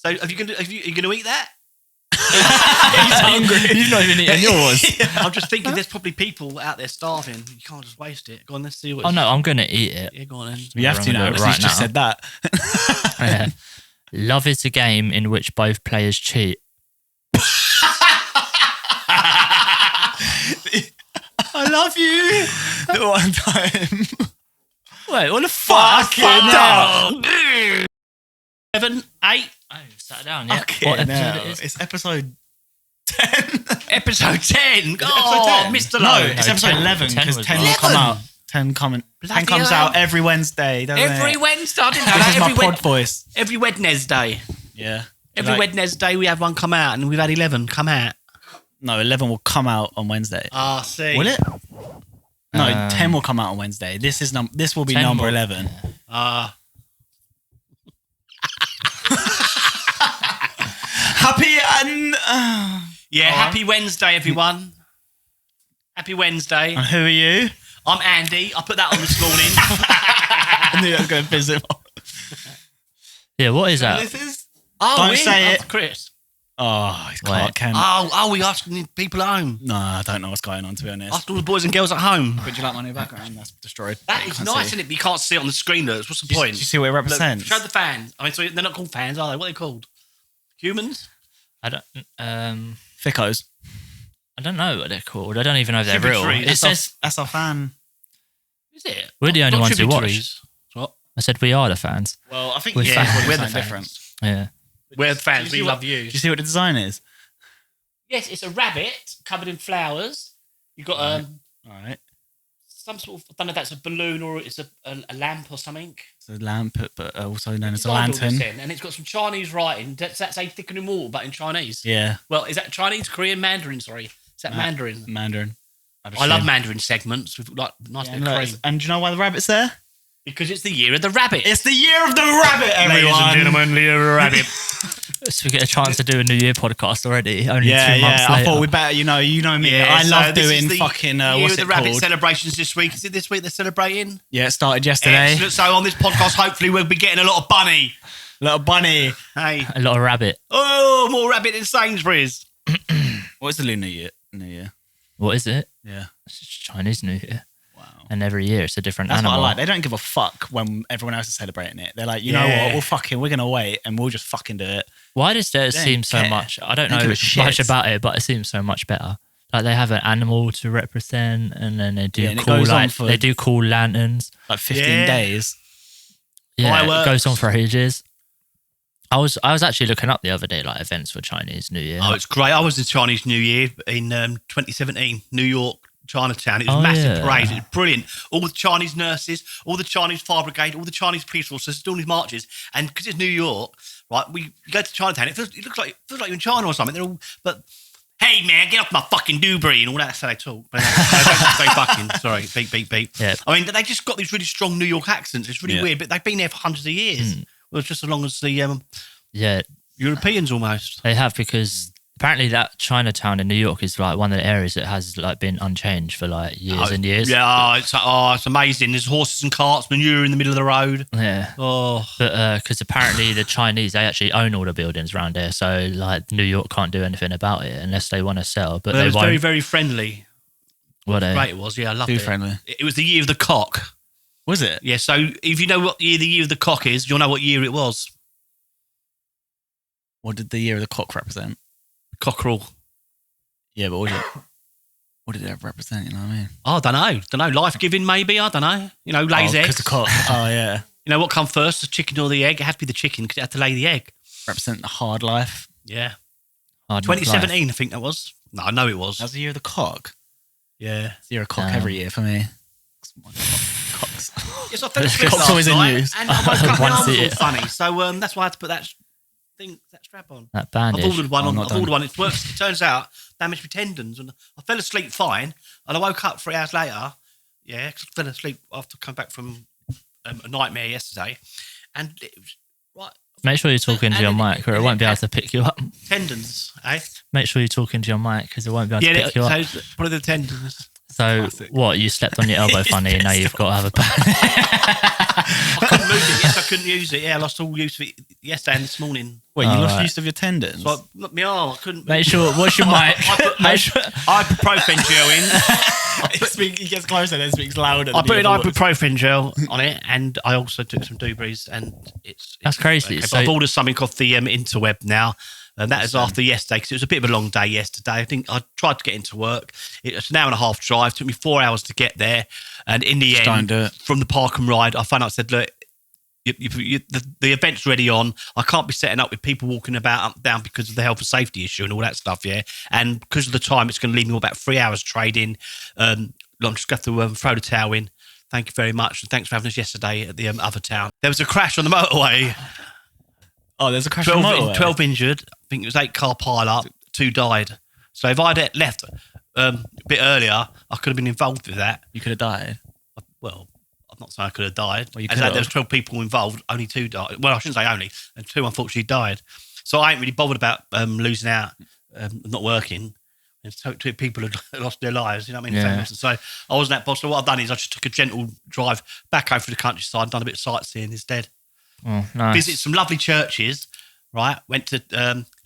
So are you gonna eat that? He's hungry. You've not even eaten yours. I'm just thinking there's probably people out there starving. You can't just waste it. Go on, let's see what. Oh no, I'm gonna eat it. Yeah, go on then. You have to now, because he's just said that. Yeah. Love is a game in which both players cheat. I love you. The one time. Wait, what the fuck? Fucking 7, 8. Oh, sat down. Yeah. Okay, What now. episode it is? It's episode 10. Episode 10. Oh, Mr. No, Lowe. it's episode 11 10 because was 10 will come out. 10 comes hell. out every Wednesday, doesn't Every it? Wednesday. I didn't know This that. is my pod voice. Every Wednesday. Yeah. Every Wednesday we have one come out, and we've had 11 come out. No, 11 will come out on Wednesday. Ah, see. Will it? No, 10 will come out on Wednesday. This will be 10 number will- 11. Happy and Happy Wednesday, everyone. Happy Wednesday. and who are you? I'm Andy. I put that on this morning. I knew I was going to visit. Yeah, what is that? This is. Oh, Don't Ian. say it. Chris. Oh, it's Wait. Clark Kent. Oh, we asking people at home. No, I don't know what's going on, to be honest. Ask all the boys and girls at home. Would you like my new background? That's destroyed. That is nice, isn't it? But you can't see it on the screen, though. What's the Do point? you see what it Look, represents? show the fans. I mean, so they're not called fans, are they? What are they called? Humans? I don't. Thickos. I don't know what they're called. I don't even know if they're real. Tributaries. It says That's our fan. Is it? we're the only Not ones who watch. tributaries. What? I said we are the fans. Well, I think We're fans. We're the something fans. Yeah. We're the fans. Do you We see love you. Do you see what the design is? Yes, it's a rabbit covered in flowers. You've got All right. some sort of, I don't know if that's a balloon or it's a lamp or something. It's a lamp, but also known as a Designed all this lantern. in, and it's got some Chinese writing. Does that say thickening water, but in Chinese? Yeah, Well, is that Chinese, Korean, Mandarin? Sorry, is that Mandarin? Mandarin. I love Mandarin segments with like nice Yeah, bit of cream and do you know why the rabbit's there? because it's the year of the rabbit. It's the year of the rabbit, everyone. the year of the rabbit. So we get a chance to do a New Year podcast already. Only 2 Yeah, months yeah. later. I thought we better. You know me. I so love this is doing the fucking. year What's of the it rabbit called? celebrations this week. Is it this week they're celebrating? Yeah, it started yesterday. Excellent. So on this podcast, hopefully we'll be getting a lot of bunny. Little bunny. Hey, a lot of rabbit. oh, more rabbit in Sainsbury's. What's the Lunar Year? New Year. What is it? Yeah. It's just Chinese New Year. Wow. And every year it's a different That's animal. what I like. They don't give a fuck when everyone else is celebrating it. They're like, you know Yeah. what? We're gonna wait and we'll just fucking do it. Why does there They seem don't so care. much? I don't They don't know give a shit. much about it, but it seems so much better. Like they have an animal to represent, and then they do Yeah, and it cool goes on like for- they do cool lanterns. Like 15 Yeah. days. Yeah, Fireworks. it goes on for ages. I was actually looking up the other day like events for Chinese New Year. Oh, it's great. I was in Chinese New Year in 2017, New York, Chinatown. It was Oh, a massive yeah. parade. It was brilliant. All the Chinese nurses, all the Chinese fire brigade, all the Chinese police forces doing these marches. And because it's New York, right, we go to Chinatown. It feels like you're in China or something. They're all, but hey man, get off my fucking Dewberry and all that. That's how they talk. But they don't say fucking. Sorry, beep beep beep. Yeah. I mean, they just got these really strong New York accents. It's really Yeah. weird, but they've been there for hundreds of years. Well, it's just as long as the Yeah, Europeans almost. they have because apparently that Chinatown in New York is like one of the areas that has like been unchanged for like years and years. Yeah, it's amazing. There's horses and carts manure in the middle of the road. Yeah. Oh, But because apparently the Chinese, they actually own all the buildings around there, so like New York can't do anything about it unless they want to sell. But it they was won't. very, very friendly. What they? Great it was. Yeah, I loved Too it. friendly. It was the year of the cock. Was it? Yeah, so if you know what year the year of the cock is, you'll know what year it was. What did the year of the cock represent? Cockerel. Yeah, but what did it represent? You know what I mean? Oh, I don't know. Life-giving, maybe. I don't know. You know, lays eggs. Because the cock. Oh, yeah. You know what come first, the chicken or the egg? It had to be the chicken because it had to lay the egg. Represent the hard life. Yeah. Hard knock life. 2017, I think that was. No, I know it was. That's the year of the cock. Yeah. It's the year of cock Damn. every year for me. Cocks. Yes, I fell asleep Cock's last always in night, news. and I woke up Once and I was a all year. funny. So that's why I had to put that strap on. That I've bandage. ordered one. I'm I've not done. ordered one. It works. It turns out damaged my tendons, and I fell asleep fine. And I woke up 3 hours later. Yeah, 'cause I fell asleep after coming back from a nightmare yesterday, and it was right. Make sure you talk into your And mic, or it won't be able to pick you up. Tendons, eh? Make sure you talk into your mic because it won't be able to Yeah, pick you up. so what are the tendons? So Classic. what? You slept on your elbow funny, and now you've got to have a bad. I couldn't move it. Yes, I couldn't use it. Yeah, I lost all use of it yesterday and this morning. Wait, you Oh, lost right. use of your tendons? So my arm, I couldn't. Make sure. What's your mic? Make sure. Ibuprofen gel in. He gets closer, then speaks louder. I put in ibuprofen gel on it, and I also took some Dubries, and That's crazy. Okay, So- but I've ordered something off the interweb now. And that is after yesterday, because it was a bit of a long day yesterday. I think I tried to get into work. It was an hour and a half drive. It took me 4 hours to get there. And in the Just don't end, do it. from the park and ride, I found out, I said, look, the event's already on. I can't be setting up with people walking about up and down because of the health and safety issue and all that stuff, yeah. And because of the time, it's going to leave me about 3 hours trading. I'm just going to have to throw the towel in. Thank you very much. And thanks for having us yesterday at the other town. There was a crash on the motorway. Oh, there's a crash on the motorway. 12 injured. I think it was 8-car pile-up. 2 died. So if I'd had left a bit earlier, I could have been involved with that. You could have died. Well, I'm not saying I could have died. Well, you As could I- have. there was 12 people involved. Only 2 died. Well, I shouldn't say only. And 2 unfortunately died. So I ain't really bothered about losing out, not working. And so 2 people had lost their lives. You know what I mean? Yeah. So I wasn't that bothered. So what I've done is I just took a gentle drive back over the countryside, done a bit of sightseeing instead. Oh, nice. Visit some lovely churches, right? Went to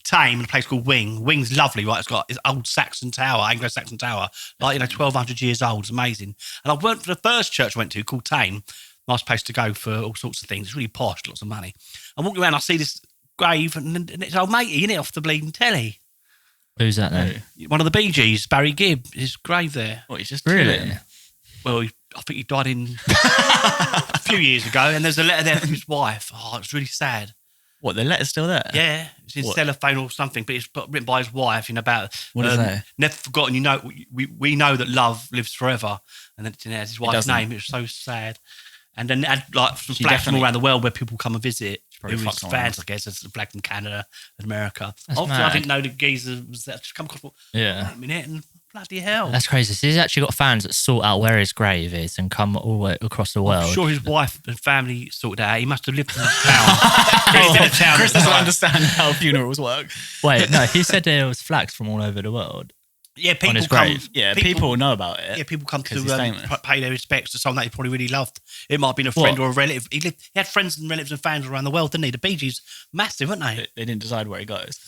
Tame, in a place called Wing. Wing's lovely, right? It's got this old Saxon tower, Anglo-Saxon tower, like, 1,200 years old. It's amazing. And I went for the first church I went to called Tame. Nice place to go for all sorts of things. It's really posh, lots of money. I'm walking around, I see this grave, and it's old matey, innit, off the bleeding telly. Who's that then? One of the Bee Gees, Barry Gibb, his grave there. What, he's just Really? chilling? Well, I think he died a few years ago, and there's a letter there from his wife. Oh, it's really sad. What, the letter's still there? Yeah, it's in What? cellophane or something, but it's written by his wife, about What does that say? never forgotten. We know that love lives forever, and then it has his wife's doesn't. name. It was so sad. And then it had like some She flags from definitely- all around the world where people come and visit. probably Who was fucked someone fans, else. I guess, as the flag from Canada and America. That's Obviously, I mad. didn't know the geezer was that. Just come across. Yeah. Wait a minute, and bloody hell! That's crazy. So he's actually got fans that sort out where his grave is and come all the way across the world. I'm sure his wife and family sorted it out. He must have lived in the town. He's in the town. Chris doesn't understand how funerals work. Wait, no, he said there was flags from all over the world. Yeah, people his come. grave. Yeah, people know about it. Yeah, people come 'Cause to he's famous. pay their respects to someone that he probably really loved. It might have been a friend or a relative. He had friends and relatives and fans around the world, didn't he? The Bee Gees, massive, weren't they? They didn't decide where he goes.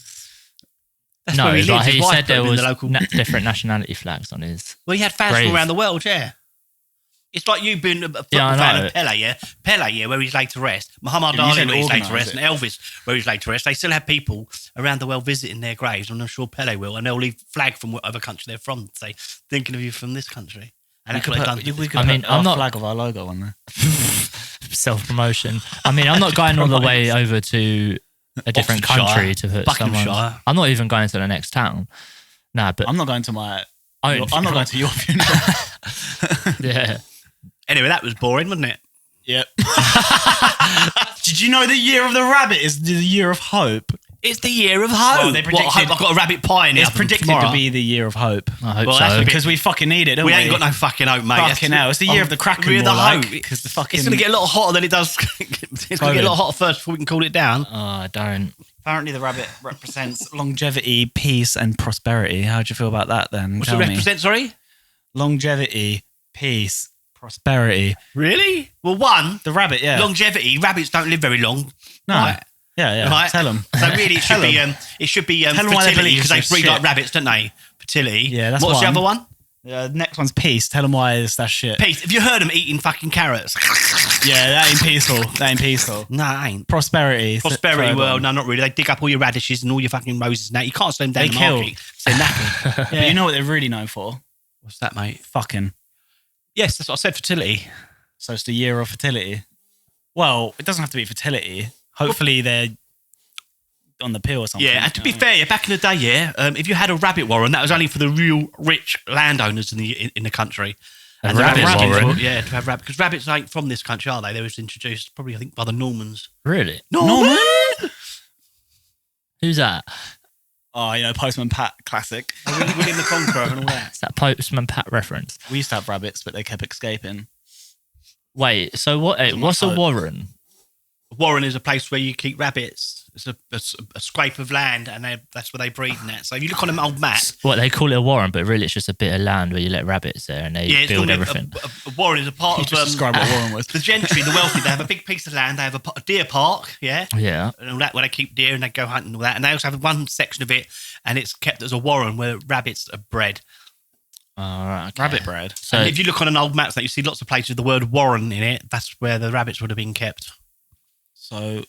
That's No, where he like lives. His he wife said put there him in was the local. different nationality flags on his. Well, he had fans grave. from around the world, yeah. It's like you being a football Yeah, I fan know. of Pele, yeah? Pele, yeah, where he's laid to rest. Muhammad Yeah, you Ali, said where he's laid to organise rest. it. And Elvis, where he's laid to rest. They still have people around the world visiting their graves, and I'm sure Pele will, and they'll leave flag from whatever country they're from, say, thinking of you from this country. And that's what they've done. We could I mean, put I'm our not- flag of our logo on there. Self promotion. I mean, I'm not going all the way over to a different Oxfordshire, country to put someone. Buckinghamshire. I'm not even going to the next town. Nah, but I'm not going to my. own I'm not going to your funeral. yeah. Anyway, that was boring, wasn't it? Yep. Did you know the year of the rabbit is the year of hope? It's the year of hope. Well, they What, I hope predicted- I've got a rabbit pie in it. It's predicted to be the year of hope. I hope Well, that's so. a bit- Because we fucking need it, don't We we? ain't got no fucking hope, mate. Fucking hell. It's the year of the Kraken, We're the more like, hope. 'cause the fucking- It's going to get a lot hotter than it does. It's going to get a lot hotter first before we can cool it down. Oh, don't. Apparently, the rabbit represents longevity, peace, and prosperity. How do you feel about that then? What's Tell it me. represent, sorry? Longevity, peace, prosperity. Really? Well, one, The rabbit, yeah. longevity. Rabbits don't live very long. No. Right. Yeah. Right? Tell them. So really, it should be Tell 'em why they fertility believe because they it's breed shit. like rabbits, don't they? Fertility. Yeah, that's What's the one. other one? Next one's peace. Tell them why it's that shit. Peace. Have you heard them eating fucking carrots? Yeah, that ain't peaceful. That ain't peaceful. No, it ain't. Prosperity. Prosperity, Third well, one. no, not really. They dig up all your radishes and all your fucking roses and that. You can't sell them down They the kill. market. They're knackered. But you know what they're really known for? What's that, mate? Fucking. Yes, that's what I said, fertility. So it's the year of fertility. Well, it doesn't have to be fertility. Hopefully they're on the pill or something. Yeah, and to be you know? fair, if you had a rabbit warren, that was only for the real rich landowners in the country. A And to have rabbit rabbits, warren? yeah, to have rabbits, because rabbits ain't from this country, are they? They was introduced probably, I think, by the Normans. Really? Norman! Who's that? Oh, you know, Postman Pat classic. William the Conqueror and all that. It's that Postman Pat reference. We used to have rabbits, but they kept escaping. Wait, so what? What's a hope. warren? A warren is a place where you keep rabbits. It's a scrape of land, and that's where they breed and that. So if you look on an old map, What they call it a warren, but really it's just a bit of land where you let rabbits there and they it's build normally everything. A warren is a part of Just describe what Warren was. the gentry, the wealthy. They have a big piece of land. They have a deer park, yeah, Yeah. and all that where they keep deer and they go hunting and all that. And they also have one section of it, and it's kept as a warren where rabbits are bred. All right. Okay. Rabbit bread. So And if you look on an old map, you see lots of places with the word warren in it. That's where the rabbits would have been kept. So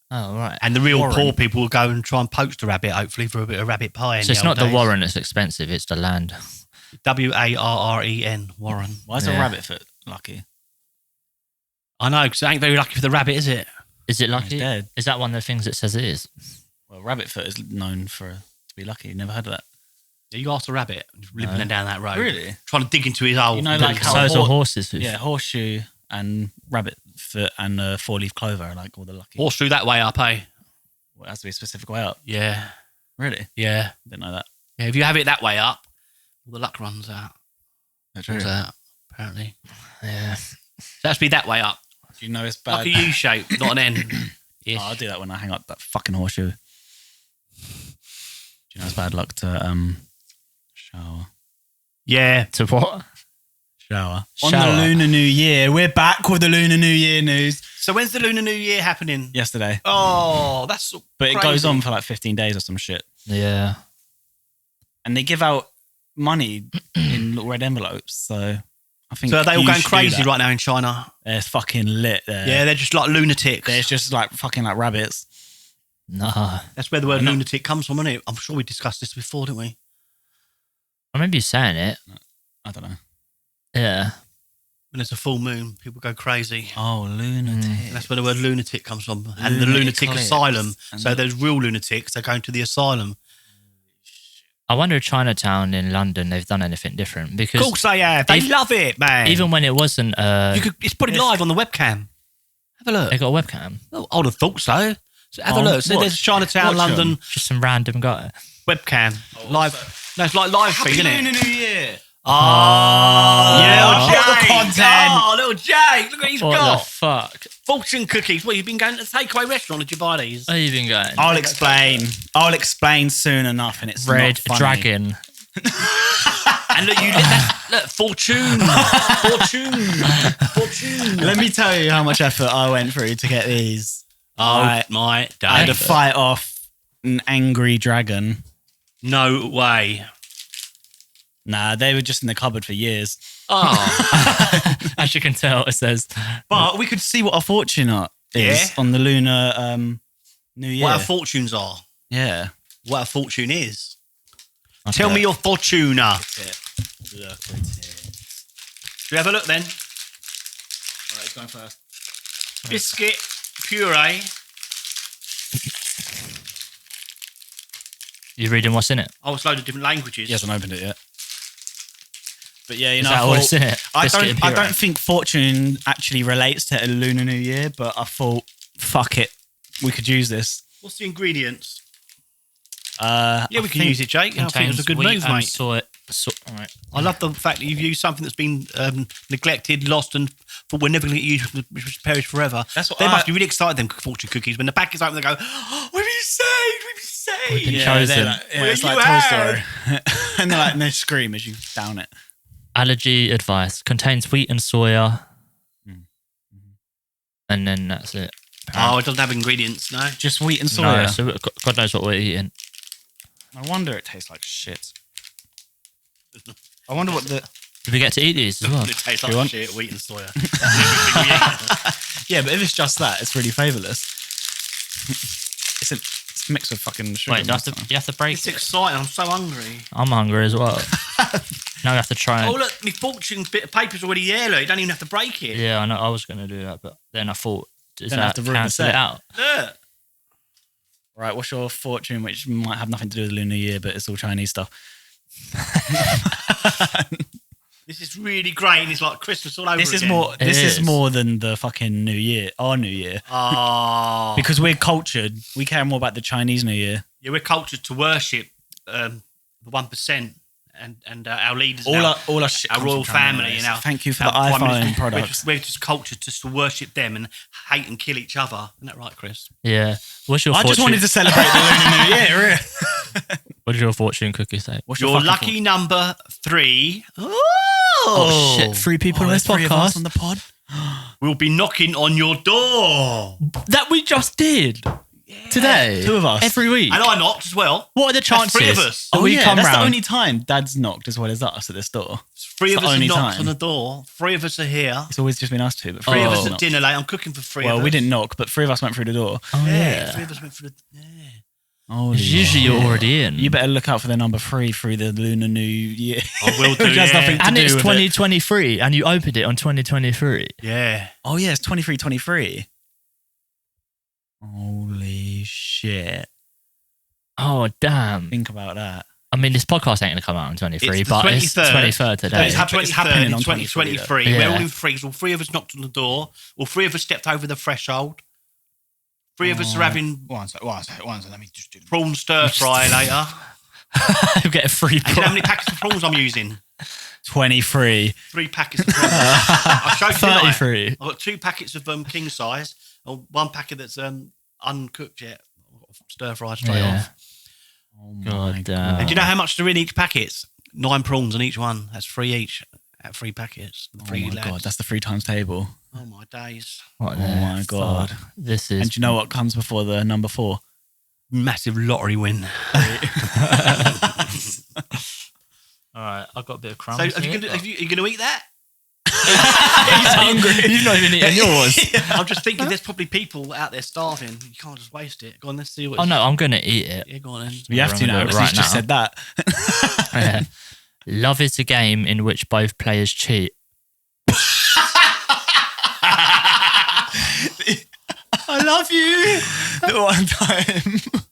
oh right. And the real Warren. poor people will go and try and poach the rabbit, hopefully, for a bit of rabbit pie. In So it's the not old the days. warren that's expensive; it's the land. Warren, warren. why is a Yeah. rabbit foot lucky? I know, because it ain't very lucky for the rabbit, is it? Is it He's lucky? dead. Is that one of the things it says it is? Well, rabbit foot is known to be lucky. You never heard of that? You ask the rabbit, limping down that road. Really? Trying to dig into his hole. You know, like how So a is a horse's hoof. Yeah, horseshoe and rabbit foot and four-leaf clover are like all the lucky. Horse through that way up, eh? Well, it has to be a specific way up. Yeah, Really? yeah. Didn't know that. Yeah, if you have it that way up, all the luck runs out. That's Runs out, apparently. Yeah. So it has to be that way up. Do you know it's Like bad? a U shape, not an N. Oh, I'll do that when I hang up that fucking horseshoe. Do you know it's bad luck to shower? Yeah. To what? Shower. Shower. On the Lunar New Year. We're back with the Lunar New Year news. So when's the Lunar New Year happening? Yesterday. Oh, that's so But it crazy. goes on for like 15 days or some shit. Yeah. And they give out money in little red envelopes. So I think So are they all you going should do crazy that. right now in China? It's fucking lit there. Yeah, they're just like lunatics. There's just like fucking like rabbits. Nah. That's where the word I know. lunatic comes from, isn't it? I'm sure we discussed this before, didn't we? I remember you saying it. I don't know. Yeah. When there's a full moon, people go crazy. Oh, lunatic. And that's where the word lunatic comes from. And the Lunatic lunatic eclipse. asylum. And So the- there's real lunatics. They're going to the asylum. I wonder if Chinatown in London they've done anything different Of because course they have. They If- love it, man. even when it wasn't, it's probably live on the webcam. Have a look. they got a webcam. Oh, I would have thought so. So have a Oh, look. So watch- there's Chinatown, watch 'em. London Just some random guy. webcam. Live. No, it's like live feed, isn't it? New Year. Oh, Yeah, little all the Jake. content. Oh, little Jake. Look what he's What got. the fuck? Fortune cookies. What, you've been going to the takeaway restaurant? Did you buy these? Where you been going? I'll explain soon enough, and it's Red not funny. Dragon. And look, look, Fortune. Fortune. Let me tell you how much effort I went through to get these. Oh, Right. my I had day. to fight off an angry dragon. No way. Nah, they were just in the cupboard for years. Oh. As you can tell, it says But we could see what our fortune is Yeah. on the lunar New Year. What our fortunes are. Yeah. What our fortune is. Okay. Tell me your fortuna. Look at it. Should we have a look then? All right, going first. Biscuit puree. You reading what's in it? Oh, it's a load of different languages. He hasn't opened it yet. But yeah, you Is know, that I all thought- it's in it? I Biscuit and don't. I puree. don't think fortune actually relates to a lunar New Year, but I thought, fuck it, we could use this. What's the ingredients? Yeah, Yeah, we can use it, Jake. I think it's a good wheat move, and mate. soy. All right. I love the fact that you've used something that's been neglected, lost, and but we're never going to use, which will perish forever. That's what they I- must be really excited. Them fortune cookies when the pack is open, they go, oh, "We've been saved! We've been saved!" We've been Yeah, chosen. they're like, yeah, Well, it's you like Toy had. Story, and they're like, and they scream as you down it. Allergy advice contains wheat and soya, Mm. and then that's it. Oh, it doesn't have ingredients, no. Just wheat and No, soya. so God knows what we're eating. No wonder it tastes like shit. I wonder what the. Did we get to eat these as well? It tastes you like want? shit, wheat and soya. Yeah, but if it's just that, it's really flavourless. it's a mix of fucking sugar. Wait, and you have to break It's it. exciting. I'm so hungry. I'm hungry as well. Now we have to try. Oh, And, look, my fortune bit of paper's already there. Look, you don't even have to break it. yeah, I know. I was going to do that, but then I thought, does Don't that have to ruin the cancel it set. out? Look. Right, what's your fortune, which might have nothing to do with the Lunar Year, but it's all Chinese stuff? This is really great, and it's like Christmas all over This is again. more. It This is is. more than the fucking New Year, our New Year, Oh. because we're cultured. We care more about the Chinese New Year. Yeah, we're cultured to worship the 1%, and our leaders, all and our shit. our comes royal from China family, anyway, and so our thank you for our the prime iPhone minister. products. We're just cultured just to worship them and hate and kill each other. Isn't that right, Chris? Yeah. What's your I fortune? just wanted to celebrate the Lunar New Year. Really. What does your fortune cookie say? What's Your fucking lucky number 3. Oh, shit. 3 people on this there's 3 of us podcast. on the pod. We'll be knocking on your door. That we just did. Today. 2 of us. Every week. And I knocked as well. What are the chances? 3 of us. that we come that's round? the only time Dad's knocked as well as us at this door. 3 It's of the us have only knocked time. on the door. 3 of us are here. It's always just been us 2, but 3 of us us at knocked. dinner late. I'm cooking for 3 of us. Well, we didn't knock, but 3 of us went through the door. Oh, Yeah, 3 of us went for the. Yeah. Holy Usually you're shit. already in. You better look out for the number 3 through the Lunar New Year. I will do. Which has yeah. nothing to and do it's with 2023, and you opened it on 2023. Yeah. Oh yeah, it's 23. Holy shit! Oh, damn. Think about that. I mean, this podcast ain't going to come out on 23, It's the but it's 23rd. 23rd today. It's happening happening on in 23, 2023. though. We're Yeah. all in threes. All 3 of us knocked on the door. All 3 of us stepped over the threshold. 3 of us are having One second. Let me just do the prawn stir fry later. You get a free And you know how many packets of prawns I'm using? 23. 3 packets of prawns. I showed you, didn't I? 33. I've got 2 packets of king size, or 1 packet that's uncooked yet. Stir fry straight Yeah. off. Oh God damn. And do you know how much they're in each packet? 9 prawns on each one. That's 3 each. At 3 packets. Oh 3 my lads. god, that's the 3 times table. Oh my days. What Oh my the God. fuck? This is. And do you know what comes before the number 4? Massive lottery win. All right, I've got a bit of crumbs. So are you going to eat that? He's hungry. You've not even eaten yours. I'm just thinking there's probably people out there starving. You can't just waste it. Go on, let's see what. Oh, no, I'm going to eat it. Yeah, go on then. You have to I'm gonna now, do it because he's right just now. said that. Yeah. Love is a game in which both players cheat. I love you. The one time.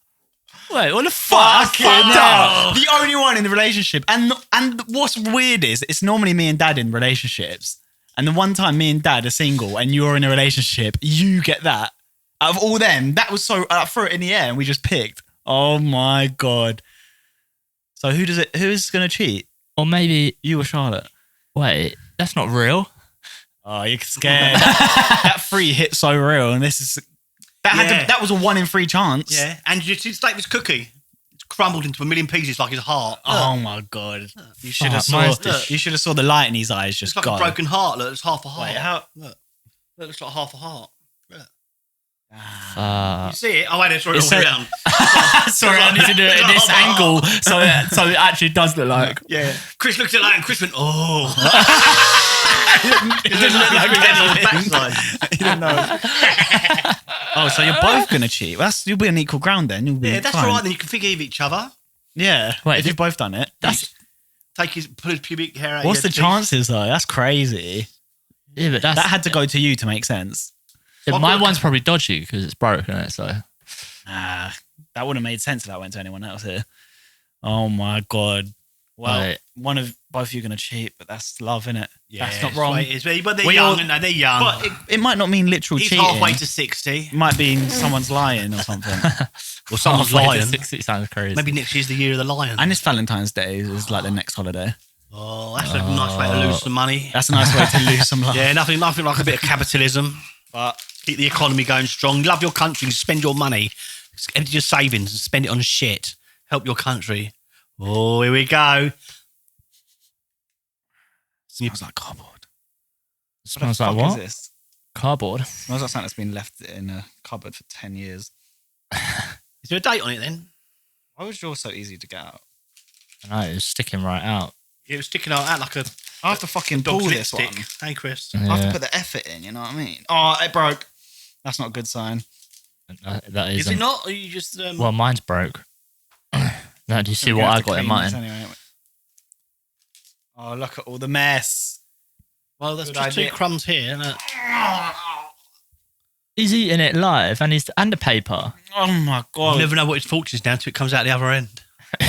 Wait, what the Fucking hell? hell. The only one in the relationship. And what's weird is it's normally me and Dad in relationships. And the one time me and Dad are single and you're in a relationship, you get that. Out of all them, that was so I threw it in the air and we just picked. Oh my God. So who's gonna cheat? Or maybe, You or Charlotte? wait, that's not real. Oh, you're scared. that 3 hit so real, and this is Yeah. that was a 1 in 3 chance. Yeah, and you see David's cookie. It's crumbled into a million pieces like his heart. Oh my God. You should have Fuck, mine's saw. just- You should have saw the light in his eyes It's just like go. a broken heart. Look, it's half a heart. Wait, how? Look, it looks like half a heart. Look. You Uh, see it? Oh, wait, it's all the It's way so- around. sorry, I need to do it in this angle so it actually does look like. Yeah. Chris looked at that and Chris went, oh. It didn't look like anything. backside. You don't know. Oh, so you're both gonna cheat? You'll be on equal ground then. You'll be Yeah, that's fine. all right. Then you can forgive each other. Yeah. Wait, if you've both done it. That's Pull his pubic hair out. What's of the your teeth. chances though? That's crazy. yeah, but that's That had to go to you to make sense. yeah, I've my got- one's probably dodgy because it's broken. Isn't it? So That wouldn't have made sense if that went to anyone else here. Oh my God. Well, Right. one of both of you gonna cheat, but that's love, innit? Yeah, That's not it's wrong. the way it is. But they're We young, all- aren't they? They're young. But it might not mean literal He's cheating. halfway to 60. It might be someone's lying or something. Or someone's halfway to lying. 60 sounds crazy. Maybe next year's the year of the lion. And it's Valentine's Day is like the next holiday. Oh, that's a nice way to lose some money. That's a nice way to lose some love. Yeah, nothing like a bit of capitalism. But keep the economy going strong. Love your country. Spend your money. Empty your savings and spend it on shit. Help your country. Oh, here we go. Smells like cardboard. smells the like fuck what? is this? Cardboard. Smells like something that's been left in a cupboard for 10 years. Is there a date on it then? Why was yours so easy to get out? I know, it's sticking right out. It was sticking out like a I have to fucking pull dog's this one. lipstick. Hey, Chris. I have to Yeah, put the effort in, you know what I mean? Oh, it broke. That's not a good sign. that Is isn't. it not? Or you just Well, mine's broke. No, do you see what I got in mine? Anyway. Oh, look at all the mess. well, there's good just idea. 2 crumbs here. He's eating it live, and the paper. Oh my You God. never know what his fortune is down to. It comes out the other end.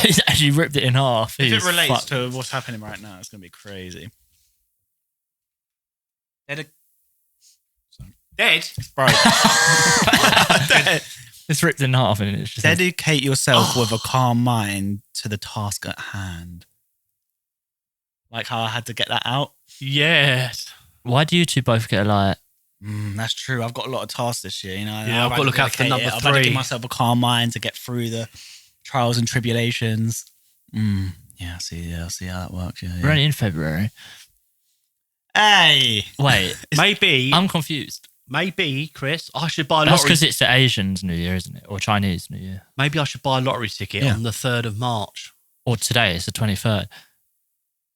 He's actually ripped it in half. If He's it relates fucked. to what's happening right now, it's going to be crazy. Dead. Bro, It's ripped in half, and it's just dedicate yourself with a calm mind to the task at hand. Like how I had to get that out. Yes. Why do you two both get like? That's true. I've got a lot of tasks this year. You know. Yeah, I've got to look out for number I've had to give 3. myself a calm mind to get through the trials and tribulations. Yeah, I see how that works. Yeah. We're only in February. Hey. Wait, Maybe, I'm confused. Chris, I should buy a That's lottery. because it's the Asians' New Year, isn't it? Or Chinese New Year. Maybe I should buy a lottery ticket Yeah. on the 3rd of March. Or today, it's the 23rd.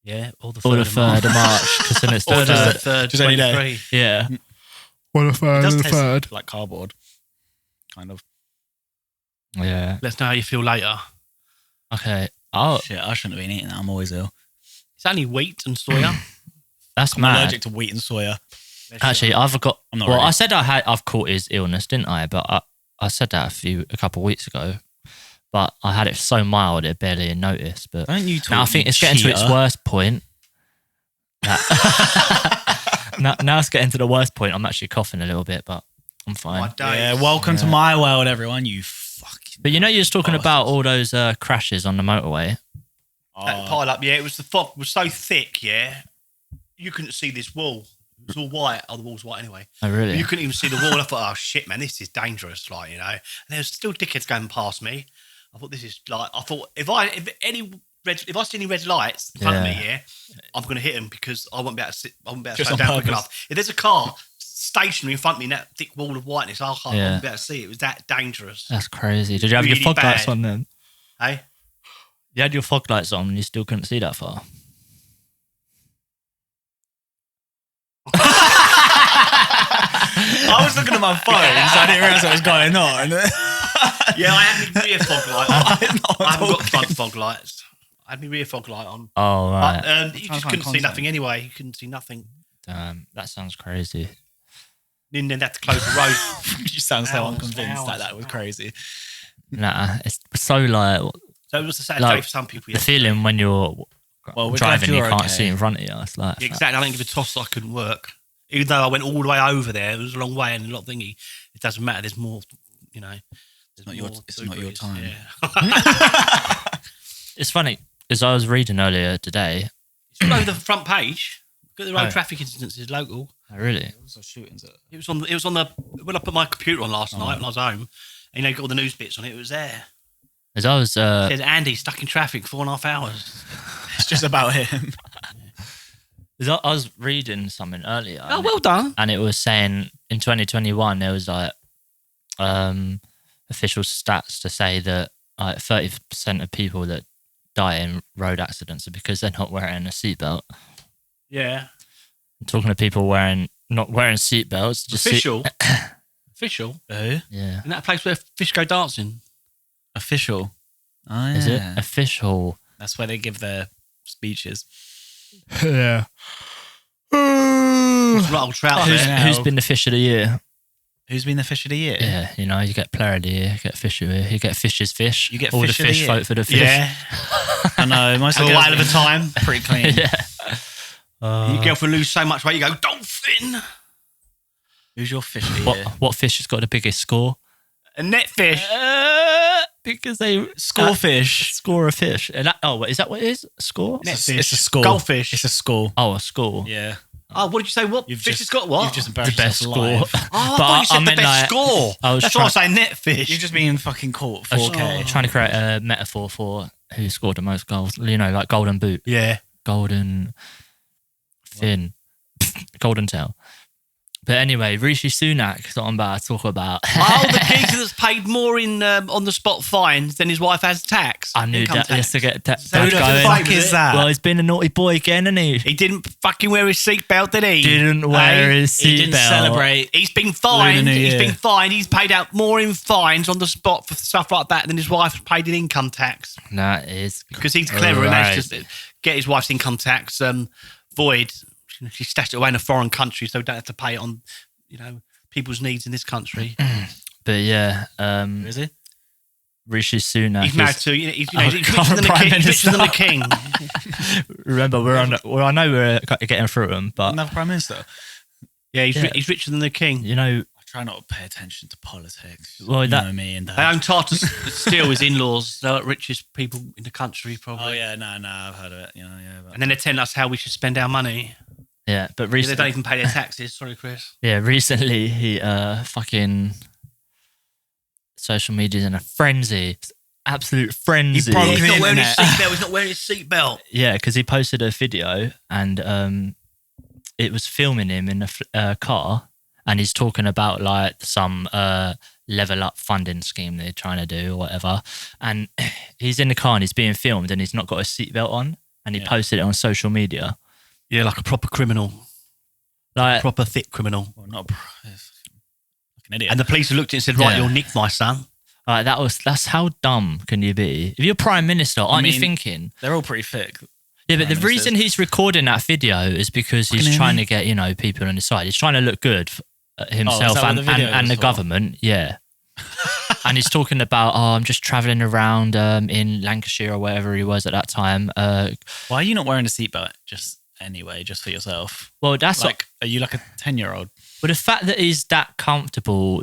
Yeah, or the 3rd, Or the of 3rd of March, because then it's March. Or the just 3rd. the 3rd, Just any day. 23. Yeah. Or the third. It does taste like cardboard. Kind of. Yeah. Let's know how you feel later. Okay. Oh, Shit, I shouldn't have been eating that. I'm always ill. It's only wheat and soya. that's I'm mad. allergic to wheat and soya. Actually, I've got. I'm not Well, ready. I said I've caught his illness, didn't I? But I said that a couple of weeks ago. But I had it so mild it barely noticed. But Don't you talk? now I think it's getting to its worst point. Now it's getting to the worst point. I'm actually coughing a little bit, but I'm fine. My days. Yeah, welcome to my world, everyone. You fucking. But you know, you're just talking Oh, about all those crashes on the motorway. That pile up, yeah, it was the fog was so thick, yeah. You couldn't see this wall. It was all white. Oh, the wall's white anyway. Oh, really? You couldn't even see the wall. I thought, oh shit, man, this is dangerous, like, you know. And there's still dickheads going past me. I thought this is like. I thought if I see any red lights in front of me, yeah, I'm gonna hit them because I won't be able to sit. I won't be able to Just slow on down quick purpose. enough. If there's a car stationary in front of me in that thick wall of whiteness, I won't be able to see it. It was that dangerous. That's crazy. Did you have Really your fog lights bad. on then? Hey, You had your fog lights on and you still couldn't see that far. I was looking at my phone, so I didn't realise what was going on. yeah, I had my rear fog light on. I'm I haven't got talking. front fog lights. I had my rear fog light on. Oh, right. But you Trying just to find couldn't see contact. nothing anyway. You couldn't see nothing. Damn, that sounds crazy. Then they'd have to close the road. You sound so Hours, unconvinced hours. that was crazy. Nah, it's so like So it was a sad Like, day for some people. the feeling when you're Well, we're driving, glad you you're can't okay. see in front of you. It's like Yeah, exactly. I don't give a toss. I couldn't work. Even though I went all the way over there, it was a long way and a lot of thingy. It doesn't matter. There's more, you know. There's not your- more it's not your degrees. time. Yeah. it's funny because I was reading earlier today. It's all over the front page. Look at the road Oh. traffic incidences local. Oh, really? Also shootings at It was on the when I put my computer on last night when I was home. And, you know, got all the news bits on it. It was there. As I was, It said Andy stuck in traffic 4.5 hours. It's just about him. as I was reading something earlier. Oh, well done. And it was saying in 2021 there was like official stats to say that like 30% of people that die in road accidents are because they're not wearing a seatbelt. Yeah. I'm talking to people not wearing seatbelts. Just Official. Official. Who? yeah. Isn't that a place where fish go dancing? Official. Oh, Is yeah. it official? That's where they give their speeches. Yeah. It's not old trout Who's- there. Who's been the fish of the year? Who's been the fish of the year? Yeah, you know, you get player of the year, you get fish of the year, you get fish's fish. You get all fish the of the fish year. vote for the fish. Yeah. I know. Most Have of a the whale of a time. pretty clean. yeah. Your girlfriend lose so much weight, you go, dolphin! Who's your fish of the year? What fish has got the biggest score? A net fish. Because they Scorefish. score a fish. And is that what it is? Score? Net It's, fish. it's a score. Goldfish. It's a score. Oh, a score. Yeah. Oh, what did you say? What? Fish has got what? You've just The embarrassed best yourself score. live. Oh, I But thought you said I the meant best like- score. I was That's why I was saying net fish. You've just been fucking caught. I was 4K. trying to create a metaphor for who scored the most goals. You know, like golden boot, Yeah. golden fin, golden tail. But anyway, Rishi Sunak is what I'm about to talk about. Oh, the geezer that's paid more in on the spot fines than his wife has tax. I knew Income that. tax. Just to get that Who the going. fuck is that? Well, he's been a naughty boy again, hasn't he? He didn't fucking wear his seatbelt, did he? Didn't wear Hey? his He didn't seatbelt. celebrate. He's been fined. Lunar New He's Year. been fined. He's paid out more in fines on the spot for stuff like that than his wife's paid in income tax. That is Because he's clever and right. managed to get his wife's income tax void. She stashed it away in a foreign country so we don't have to pay it on, you know, people's needs in this country. But yeah, Who is he? Rishi Sunak. He's married to, you know, he's Oh, richer current than the Prime king. He's richer than the Minister. king. Remember, we're on. Well, I know we're getting through them, but Another prime minister. Yeah, Yeah. he's richer than the king. you know, try not to pay attention to politics. Well, you that- know me and They that. own Tata Steel, his in-laws. They're like richest people in the country, probably. Oh yeah, no, I've heard of it. You know, yeah. But And then they're telling us how we should spend our money. Yeah, but They don't recently, even pay their taxes. Sorry, Chris. recently he fucking social media's in a frenzy, absolute frenzy. broke He's the not wearing his internet. seatbelt. He's not wearing his seatbelt. Yeah, because he posted a video and it was filming him in a car, and he's talking about like some level up funding scheme they're trying to do or whatever. And he's in the car and he's being filmed and he's not got a seatbelt on, and he posted it on social media. Yeah, like a proper criminal. Like, Proper thick criminal. well, not like an idiot. And the police have looked at it and said, right, Yeah. you'll nick my son. like that's how dumb can you be? If you're prime minister, aren't you mean, thinking? They're all pretty thick. Yeah, but the Prime reason he's recording that video is because he's Fucking trying hell. to get, you know, people on his side. He's trying to look good for himself that what and, the video and was the for? government. Yeah. And he's talking about, I'm just traveling around in Lancashire or wherever he was at that time. Why are you not wearing a seatbelt? Just anyway, just for yourself. Well, that's Like, are you like a 10-year-old? but the fact that he's that comfortable,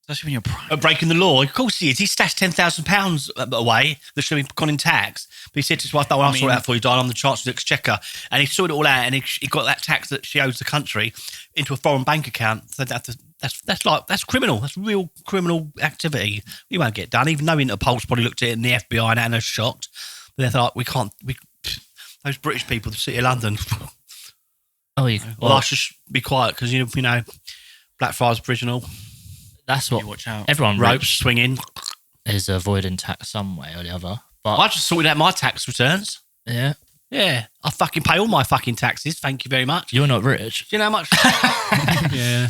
Especially when you're prime. Breaking the law. Of course he is. He stashed £10,000 away that should have gone in tax. But he said to his wife, no, I'll sort it out for you, darling. I'm the Chancellor of the Exchequer. And he sorted it all out and he got that tax that she owes the country into a foreign bank account. So that's criminal. That's real criminal activity. We won't get done, even though Interpol's probably looked at it and the FBI and are shocked. But they're like, those British people, the City of London, well, I should be quiet because, you know, Blackfriars Original, that's what You watch out. everyone ropes ropes swinging. is avoiding tax some way or the other. But I just sorted out my tax returns. yeah, Yeah, I fucking pay all my fucking taxes. Thank you very much. you're not rich. Do you know how much? Yeah.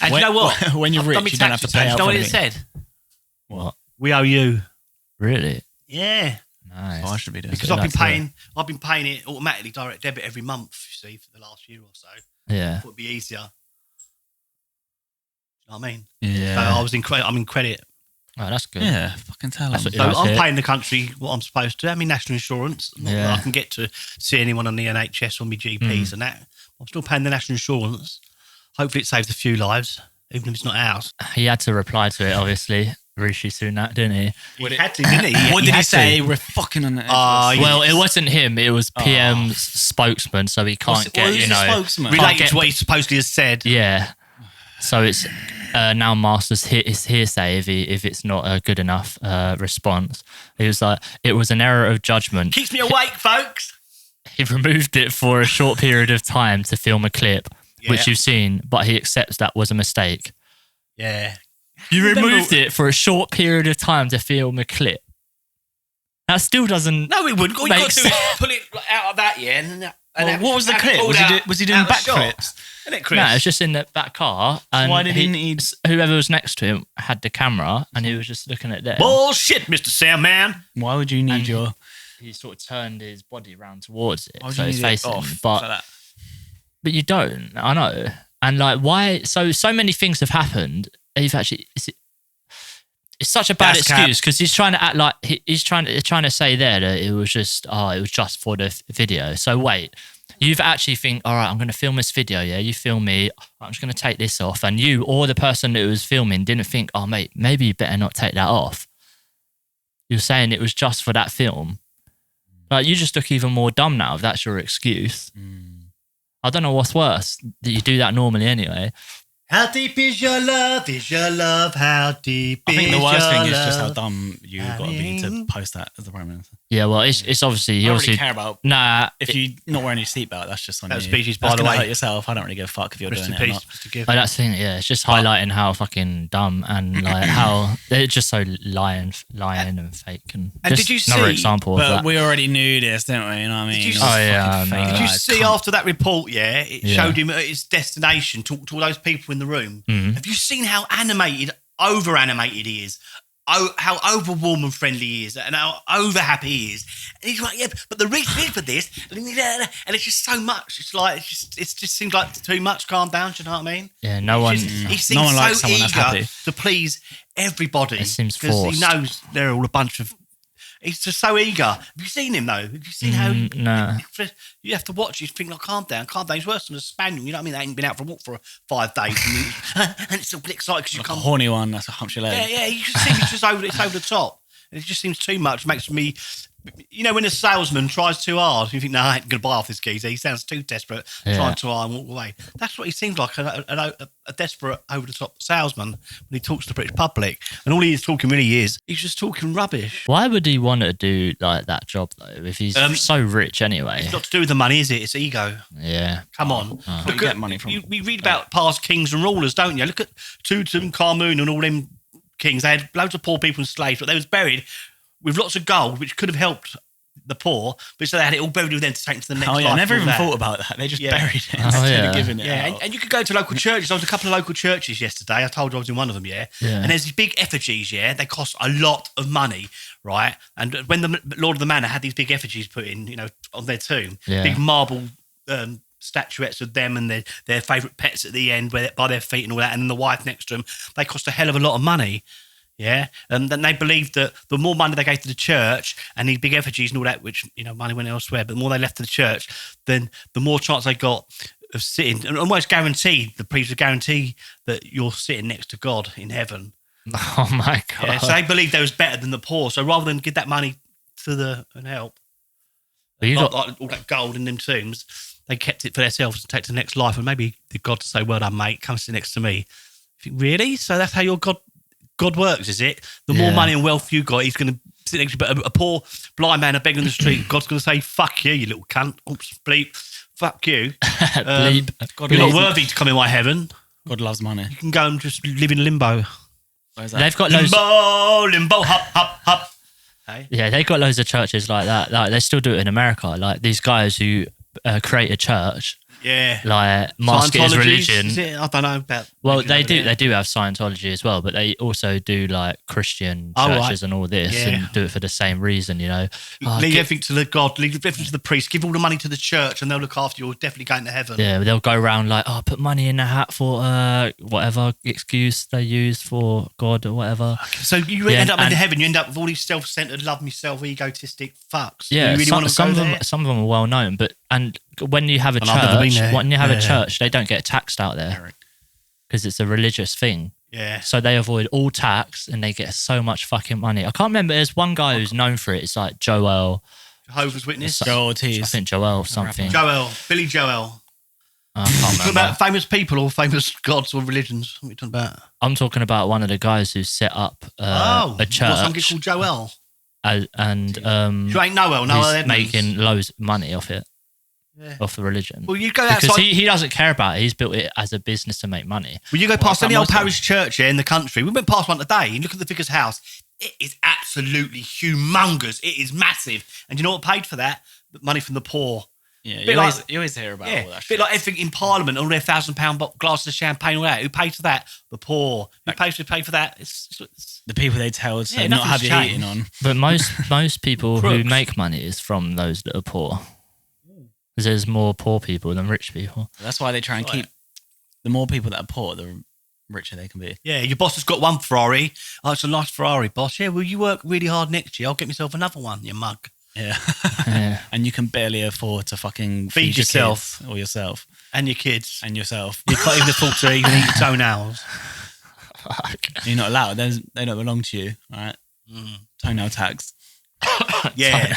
And When- you know what? when you're I've done rich, my you don't tax have to pay returns. out You know for what it anything. said? What? We owe you. Really? Yeah. Nice. Oh, I should be doing Because Yeah, I've been that's it. paying it automatically direct debit every month, you see, for the last year or so. Yeah. Thought it'd be easier. You know what I mean? Yeah. So I was in credit. I'm in credit. Oh, that's good. Yeah, fucking tell That's them. what- So That's I'm it. paying the country what I'm supposed to. I mean, national insurance. Not that Yeah. I can get to see anyone on the NHS or my GPs and that. I'm still paying the national insurance. Hopefully it saves a few lives, even if it's not ours. He had to reply to it, obviously, Rishi Sunak, didn't he? He had to, didn't he? What did he had say? to. We're fucking on the edge. Oh, of yeah. Well, it wasn't him. It was PM's spokesman, so he can't get, who's you the know. spokesman? can't Related get- to what he supposedly has said. Yeah. So it's now Masters his hearsay if it's not a good enough response. He was like, it was an error of judgment. Keeps me awake, folks. He removed it for a short period of time to film a clip, which Yeah. you've seen, but he accepts that was a mistake. Yeah. You Remember- removed it for a short period of time to film a clip. That still doesn't. No, we wouldn't. All you got Makes to do is pull it out of that, yeah. And What was the have it clip? pulled Was he doing out of the shot. backflips? Isn't it, Chris? No, it's just in that car. And why did he need- Whoever was next to him had the camera, and he was just looking at them. Bullshit, Mr. Sandman. Why would you need And your? He sort of turned his body around towards it, Why would so you it's need it facing off him. like But that? you don't. I know. And like, why? So many things have happened. You've actually. It's such a bad Gas cap. excuse because he's trying to act like he's trying to say there that it was just for the video. So wait, you've actually think, all right, I'm going to film this video. Yeah, you film me. I'm just going to take this off, and you or the person that was filming didn't think, oh mate, maybe you better not take that off. You're saying it was just for that film. Like you just look even more dumb now if that's your excuse. I don't know what's worse that you do that normally anyway. How deep is your love? Is your love? How deep I think is the worst your thing love? is just how dumb you got to be to mean- post that as the prime minister. Yeah, well, it's obviously I he don't obviously really care about nah. if you're not wearing your seatbelt. That's just on That you. was speeches, That's by the gonna way. hurt yourself. I don't really give a fuck if you're Rest doing in it or peace, not. Mr. Gibb. But that's the thing, yeah. It's just highlighting how fucking dumb and like how they're just so lying and fake. And And just did you another see- example of But that. we already knew this, didn't we? You know what I mean? Did you It see- was Oh, yeah, fucking I know. fake. Did you Like, see come- after that report, yeah, it Yeah. showed him at his destination, talked to all those people in the room. Mhm. Have you seen how over animated he is? Oh, how over warm and friendly he is, and how over happy he is. And he's like, yeah, but the reason is for this, and it's just so much. It's like, it just seems like too much. Calm down, do you know what I mean? Yeah, no one. He seems No one so likes someone that's eager happy. to please everybody. It seems because he forced. knows they're all a bunch of He's just so eager. Have you seen him though? Have you seen how? No. You have to watch. You think, like, calm down, calm down. He's worse than a spaniel. You know what I mean? They ain't been out for a walk for 5 days, and it's all excited because you Like a come. horny one. That's a humps your leg. Yeah. You just see it's just over. It's over the top. And it just seems too much. Makes me. You know, when a salesman tries too hard, you think, no, I ain't going to buy off this geezer. He sounds too desperate, trying too hard and walk away. That's what he seems like, a desperate, over-the-top salesman when he talks to the British public. And all he is talking really is, he's just talking rubbish. Why would he want to do like that job though? If he's so rich anyway. It's not to do with the money, is it? It's ego. Yeah. Come on. You get money from. We read about past kings and rulers, don't you? Look at Tutankhamun and all them kings. They had loads of poor people and slaves, but they was buried with lots of gold, which could have helped the poor, but so they had it all buried with them to take to the next life. Oh yeah, I never and all even that. thought about that. They just Yeah. buried it Oh, instead yeah. of giving it Yeah, out. and you could go to local churches. I was in a couple of local churches yesterday. I told you I was in one of them, Yeah. And there's these big effigies, they cost a lot of money, right? And when the Lord of the Manor had these big effigies put in, on their tomb, big marble statuettes of them and their favourite pets at the end by their feet and all that, and then the wife next to them, they cost a hell of a lot of money. Yeah, and then they believed that the more money they gave to the church and these big effigies and all that, which money went elsewhere, but the more they left to the church, then the more chance they got of sitting, and almost guaranteed, the priest would guarantee that you're sitting next to God in heaven. Oh my God. Yeah, so they believed they was better than the poor. So rather than give that money to and help, But you like got, all that gold in them tombs, they kept it for themselves to take to the next life, and maybe the God to say, "Well done, mate, come sit next to me." You think, really? So that's how your God works, is it? The more money and wealth you got, he's going to sit next to you. But a poor blind man, a beggar in the street, God's going to say, "Fuck you, you little cunt." Oops, bleep. Fuck you. bleep. You're not worthy to come in my heaven. God loves money. You can go and just live in limbo. Where's that? They've got loads. Limbo, hop. Hey? Yeah, they've got loads of churches like that. Like they still do it in America. Like these guys who create a church, Yeah. like mask it as Scientologies, religion. is it? I don't know about. Well, maybe they over do. there. They do have Scientology as well, but they also do like Christian Oh, right. churches and all this, Yeah. and do it for the same reason. Oh, Leave everything to the God. Leave everything to the priest. Give all the money to the church, and they'll look after you. You're definitely going to heaven. yeah, they'll go around like, oh, put money in the hat for whatever excuse they use for God or whatever. So you Yeah, end up in and- heaven. You end up with all these self-centered, love myself, egotistic fucks. Yeah, you really want to some go of them, there? some of them are well known, but and when you have a And I've never been church, there. when you have a Yeah. church, they don't get taxed out there because it's a religious thing. Yeah. So they avoid all tax and they get so much fucking money. I can't remember. There's one guy who's known for it. It's like Joel. Jehovah's Witness. Joel I Ortiz. think Joel something. Billy Joel. I can't Talking remember. about famous people or famous gods or religions. What are you talking about? I'm talking about one of the guys who set up a What's some kid church called Joel? and You ain't Noel. Noel he's Edmonds. making loads of money off it, Yeah. off the religion. Well, you go Because outside. he doesn't care about it. He's built it as a business to make money. Well, you go past like any old Muslim. parish church here in the country. We went past one today and look at the vicar's house. It is absolutely humongous. It is massive. And you know what paid for that? Money from the poor. Yeah, Bit like- you always hear about all Yeah, that a shit. bit like everything in Parliament, all their £1,000 glasses of champagne, all that. Who pays for that? The poor. Who pays to pay for that? It's the people they tell to Yeah, not have nothing's you changed. eating on. But most people who Crooks. make money is from those that are poor. 'Cause there's more poor people than rich people. That's why they try and keep the more people that are poor, the richer they can be. yeah, your boss has got one Ferrari. Oh, it's a nice Ferrari, boss. Yeah, well, you work really hard next year. I'll get myself another one, you mug. Yeah. Yeah. And you can barely afford to fucking Feed feed your yourself. kids or yourself And your kids. and yourself. You can't even afford to even eat your toenails. You're not allowed. They don't belong to you. All right. Toenail tax. Yeah.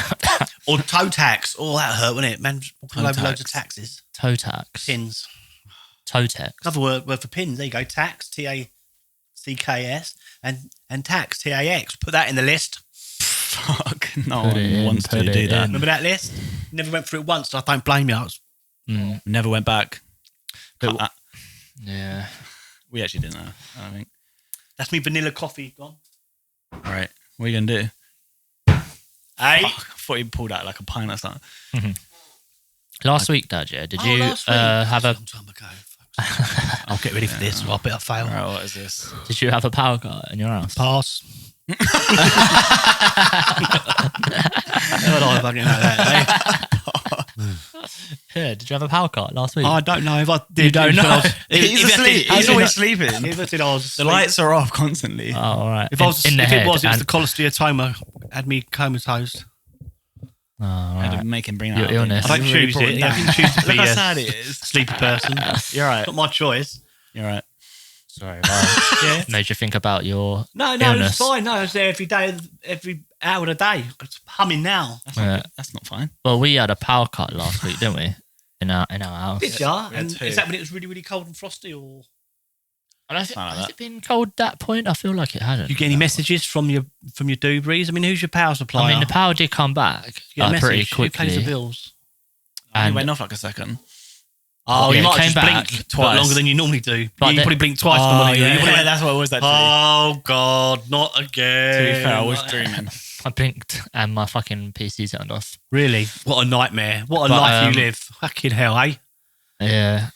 Or toe tax. Oh, that hurt, wouldn't it? Man, walking Toe over loads of tax. taxes. Toe tax. Pins. Toe tax. Another word for pins. There you go. Tax. TACKS. And tax. TAX. Put that in the list. Fuck. No Put it one in, wants to put do it that. in. Remember that list? Never went through it once. I don't blame you. I was- Never went back. But- Cut that. Yeah. We actually didn't know. I don't think. That's me vanilla coffee gone. All right. What are you gonna do? Hey. Fuck, I thought you pulled out like a pint or something. Last week, Dad, yeah, did Oh, you last week. have a Long time ago, folks. I'll get ready for this. Or I better fail. All right. What is this? did you have a power cut in your house? Pass. How do I fucking know that, Yeah, did you have a power cut last week? eh? I don't know if I did. You don't know? He's asleep. He's always sleeping. If I did, I was The lights are off constantly. Oh, all right. If I was, in the if head. it was and- the colostomy had me comatose. Oh, I had to right. make him bring Your that up. illness. I don't Really choose brought it. him I down. didn't choose to Look be how a sad it is. sleepy person. You're right. Not my choice. You're right. Sorry, right. Yeah. Made you think about your No, illness. it's fine. No, I was there every day, every hour of the day. It's humming now. Yeah. That's not fine. Well, we had a power cut last week, didn't we? In our house. Did ya? we had And two. is that when it was really, really cold and frosty, or I don't think, Something like has that. it been cold at that point? I feel like it hadn't. you get any messages from your Dubreys? I mean, who's your power supplier? I mean, the power did come back You get a pretty message? Who pays the quickly. bills? It And went off like a second. Oh, Yeah, you it might came have just back blinked twice. longer than you normally do. But You then- probably blinked twice Oh, normally. yeah, You probably went, that's what it was actually. oh God, not again. To be fair, I was dreaming. I blinked and my fucking PC turned off. Really? What a nightmare. What a But, life you live. Fucking hell, eh? Yeah.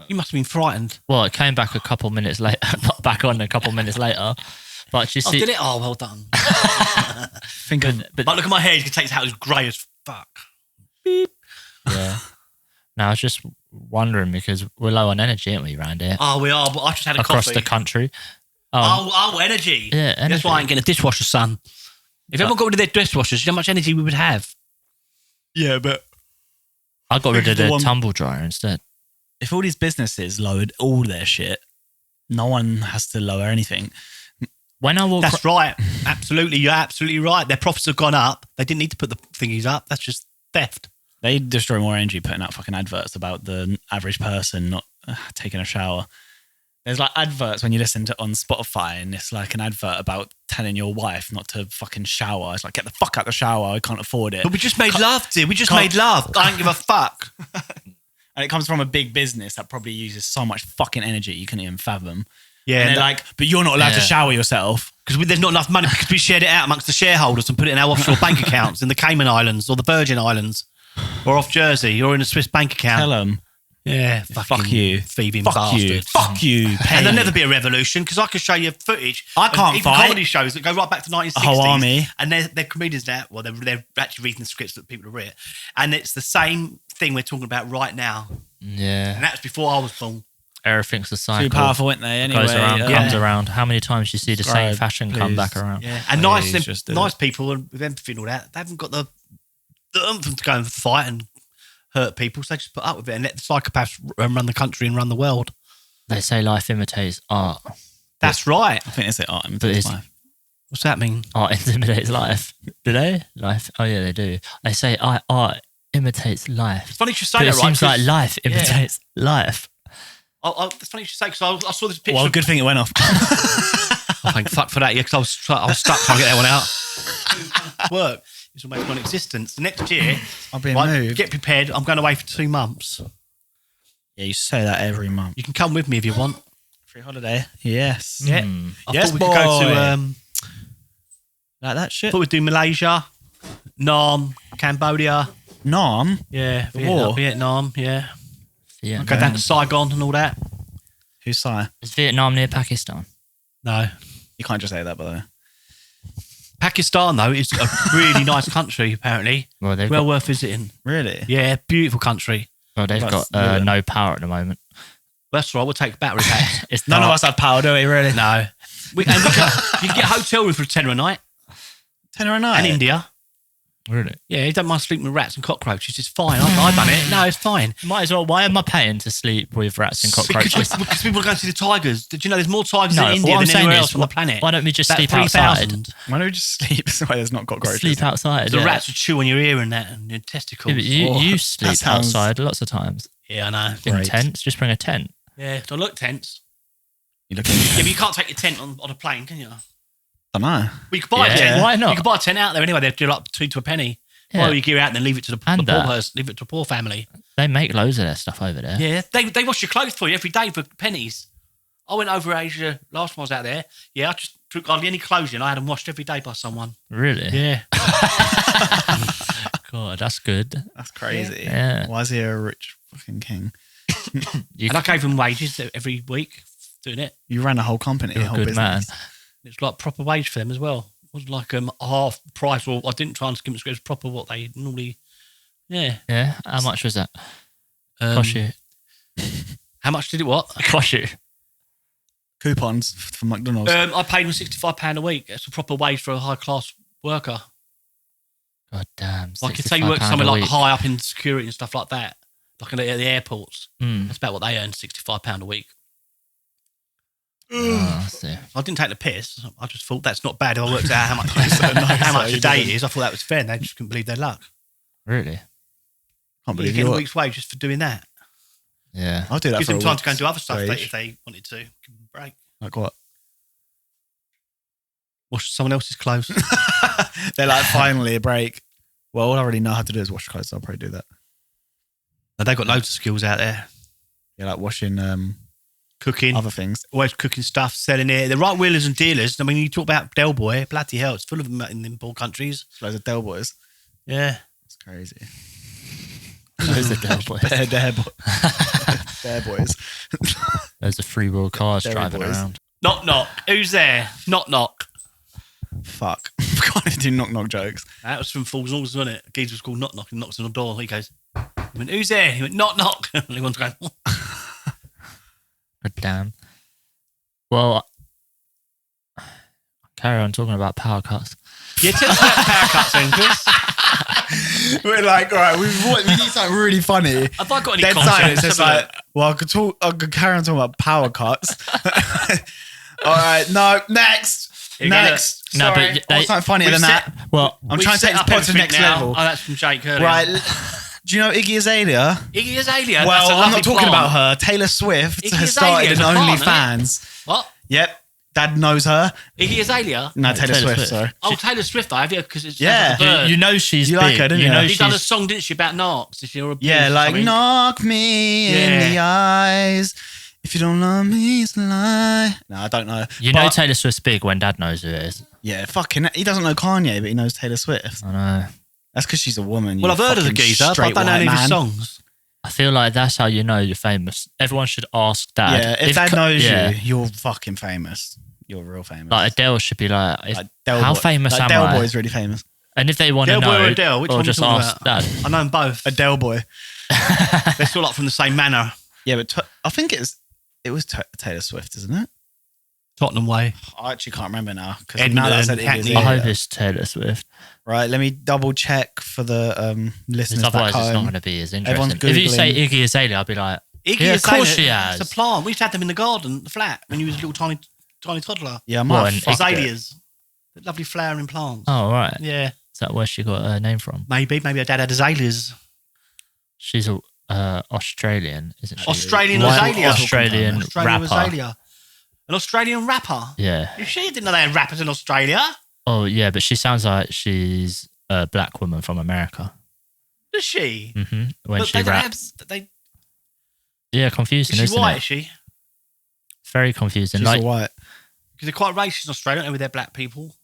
You must have been frightened. Well, it came back a couple minutes later. Not back on a couple minutes later. But you Oh, see, did it? Oh, well done. Think of but Like, look at my hair. You can take it out. It's grey as fuck. yeah. No, I was just wondering because we're low on energy, aren't we, around here? Oh, we are. But I just had a Across coffee. the country. Energy. Yeah, That's energy. why I ain't getting a dishwasher, son. If everyone got rid of their dishwashers, you know how much energy we would have? yeah, but I got rid of the the one- tumble dryer instead. if all these businesses lowered all their shit, no one has to lower anything. When I walk, That's right. Absolutely. You're absolutely right. Their profits have gone up. They didn't need to put the thingies up. That's just theft. They destroy more energy putting out fucking adverts about the average person not taking a shower. There's like adverts when you listen to on Spotify, and it's like an advert about telling your wife not to fucking shower. It's like, get the fuck out the shower. I can't afford it. But we just made love, dear. We just Can't- made love. I don't give a fuck. And it comes from a big business that probably uses so much fucking energy you couldn't even fathom. Yeah. And they're like, but you're not allowed to Yeah. shower yourself. because there's not enough money because we shared it out amongst the shareholders and put it in our offshore bank accounts in the Cayman Islands or the Virgin Islands or off Jersey or in a Swiss bank account. Tell them, Yeah, fuck you. thieving Fuck you. bastards. Fuck you. And Pay there'll me. never be a revolution because I can show you footage. I of can't even fight. comedy shows that go right back to 1960s. A whole army. And they're comedians now. Well, they're actually reading the scripts that people have written. And it's the same thing we're talking about right now. yeah, And that's before I was born. everything's a cycle. Too powerful, weren't they? Anyway, Goes around, yeah. comes around. How many times do you see the same Subscribe, fashion come please. back around? Yeah. And Please, just do nice people and with empathy and all that, they haven't got the oomph to go and fight and hurt people. So they just put up with it and let the psychopaths run the country and run the world. They say life imitates art. That's right. I think it's it. Art But imitates it's- life. What's that mean? Art imitates life. Do they? Life? Oh yeah, they do. They say art imitates life. It's funny you should say But that, it right? seems like 'cause life imitates life. it's funny you should say because I saw this picture. Well, good thing it went off. Oh, thank fuck for that, yeah, because I was stuck trying to get that one out. Work. It's almost non-existent. The next year, I've been right, moved. get prepared. I'm going away for 2 months. Yeah, you say that every month. You can come with me if you want. Free holiday. Yes. Yeah. Hmm. I Yes, thought we could go boy. to. Like that shit. Thought we'd do Malaysia, Nam, Cambodia. Nam. Yeah, war? Vietnam. Yeah, Yeah. go down to Saigon and all that. Who's Sai? Is Vietnam near Pakistan? No, You can't just say that, by the way. Pakistan though is a really nice country. Apparently, Well, they've well got, worth visiting. Really? Yeah, beautiful country. they've That's got brilliant. no power at the moment. That's all right. We'll take battery packs. It's None of dark. us have power, do we? Really? No, you can get a hotel room for £10 a night. Tenner a night. And India. Really? Yeah, you don't mind sleeping with rats and cockroaches. It's fine. I've done it. No, it's fine. Might as well. Why am I paying to sleep with rats and cockroaches? Because people are going to see the tigers. Did you know there's more tigers No, in what India I'm than saying anywhere is, else on the planet? Why don't we just About sleep outside? 3,000. Why don't we just sleep somewhere there's not cockroaches? Sleep outside. The yeah. rats would chew on your ear and that and your testicles. Yeah, but you Oh, sleep that sounds- outside lots of times Yeah, I know. in Great. tents. Just bring a tent. Yeah, don't look tense. You looking? Yeah, but you can't take your tent on a plane, can you? Well, I don't know. you could buy Yeah, a tent. why not? You could buy a tent out there anyway. They'd do like 2 to a penny. Yeah. Buy your gear out and then leave it to the And poor that. person, leave it to a poor family. They make loads of their stuff over there. Yeah, they wash your clothes for you every day for pennies. I went over Asia last time I was out there. Yeah, I just took hardly any clothes in. I had them washed every day by someone. Really? Yeah. God, that's good. That's crazy. Yeah. Why is he a rich fucking king? You, And I gave them wages every week doing it. You ran a whole company, You're a a whole good business. man. It's like proper wage for them as well. It wasn't like half price or I didn't try and skim it. It was proper what they normally. Yeah. Yeah. How much was that? Um, Cost you? How much did it what? Cost you? Coupons for McDonald's. I paid them £65 a week. That's a proper wage for a high class worker. God damn. Like if say you work £65 somewhere a like week. high up in security and stuff like that, like at the airports, Mm. that's about what they earn, £65 a week. Oh, I see. I didn't take the piss. I just thought that's not bad. If I worked out how much a day is, I thought that was fair. And they just couldn't believe their luck. Really? Can't You believe get a you. week's wage just for doing that. Yeah. I'll do that Gives for them a time to go and week's do other stuff wage. if they wanted to. Give them a break. Like what? Wash someone else's clothes. They're like, finally a break. Well, all I already know how to do is wash clothes, so I'll probably do that. Now, they've got loads of skills out there. Yeah, like washing Cooking, other things. always cooking stuff, selling it. They're right wheelers and dealers. I mean, you talk about Del Boy, bloody hell, it's full of them in them poor countries. Loads of Del Boys. Yeah. It's crazy. Those are Del Boys. Bear boys. Those are free wheel cars Dairy driving boys. around. Knock, knock. Who's there? Knock, knock. Fuck. Can't even do knock jokes. That was from Fools and Alls, wasn't it? A geezer was called Knock Knock and knocks on the door. He goes, I went, who's there? He went, knock, knock. And everyone's going, oh. God damn. Well, carry on talking about power cuts. Yeah, tell us about the power cuts then, Chris. We're like, all right, we need something really funny. Have I got any Dead content? silence. Let's It's have a like, look. well, I could carry on talking about power cuts. All right, no, next. Here you go, Next. No, Sorry. but I want something funnier we've than set- that. Well, I'm We've trying to set take this up pod to the everything next now. level. Oh, that's from Jake earlier. Right. Do you know Iggy Azalea? Iggy Azalea. Well, that's a I'm lovely not talking plant. about her. Taylor Swift Iggy has started Azalea's an a plant, isn't it? OnlyFans. What? Yep. Dad knows her. Iggy Azalea? No, Taylor Taylor Swift, Swift. sorry. Oh, Taylor Swift, though, have you? Because it's Yeah. like a bird. you know she's You big. like her, don't you you? know She done a she's song, didn't she, about narcs? If you're a Yeah, like, knock me in Yeah. the eyes. If you don't love me, it's a lie. No, I don't know. You know But- Taylor Swift's big when Dad knows who it is. Yeah, fucking. He doesn't know Kanye, but he knows Taylor Swift. I know. That's because she's a woman. Well, you I've heard of the fucking geezer, but I straight don't know any white of his man. songs. I feel like that's how you know you're famous. Everyone should ask Dad. Yeah, if Dad knows yeah, you, you're fucking famous. You're real famous. like Adele should be like, Like Del how Boy- famous like am Del I? Boy's really famous. And if they want to Del know, Boy or Adele? Which or one are you just talking ask about? Dad. I know them both. Adele Boy. They're still like from the same manor. Yeah, but I think it was Taylor Swift, isn't it? Tottenham way. I actually can't remember now. Because Edmonton, now that I said Hackney. Iggy I hope Azalea. it's Taylor Swift. Right, let me double check for the listeners Because otherwise back it's not home. going to be as Everyone's interesting. If you say Googling. Iggy Azalea, I'll be like, Iggy Yeah, of Azalea, course she has. It's a plant. We used to have them in the garden, the flat, when you was a little tiny toddler. Yeah, I What, might an have fucked it. Azaleas. The lovely flowering plants. oh, right. Yeah. Is that where she got her name from? Maybe her dad had azaleas. She's a Australian, isn't she? Australian White Azalea. Australian Australian rapper. Azalea. An Australian rapper. Yeah. You sure you didn't know they had rappers in Australia? Oh, yeah, but she sounds like she's a black woman from America. Does she? When But she they don't raps. have- they- Yeah, is confusing, she isn't white, it? is she? Very confusing. She's Like, a white. Because they're quite racist in Australia, aren't they, with their black people?